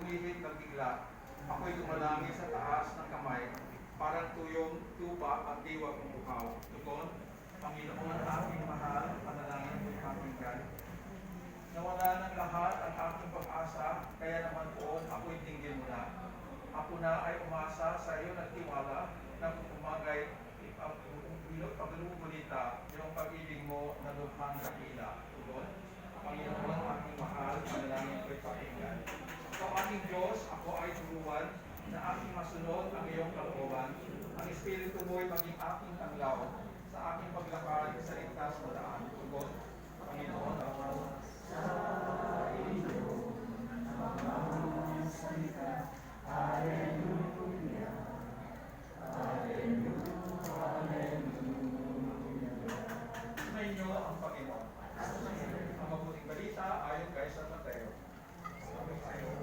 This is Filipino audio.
humihit ng bigla. Ako'y dumalangin sa taas ng kamay, parang tuyong tuba at diwa kong bukaw. Tugon, Panginoon, aking mahal, panalangin ko'y pakinggan. Nawala ng lahat ang aking pag-asa, kaya naman po ako'y tingin mo na. Ako na ay umasa sa iyo nagtiwala na kung umagay paglulita yung pag-ibig mo na lukhang dakila. Tugon, Panginoon, aking mahal, panalangin ko'y pakinggan. So aking Diyos, ako ay turuan na aking masunod ang iyong kalooban. Ang Espiritu mo'y maging aking tanglaw sa aking paglakad sa ligtas na daan. Tugon, Panginoon, ako sa iyo na salita. Hallelujah, Hallelujah, Hallelujah. Sunayin niyo ang Panginoon. Ang mabuting balita ayon kay San Mateo. Sabi tayo.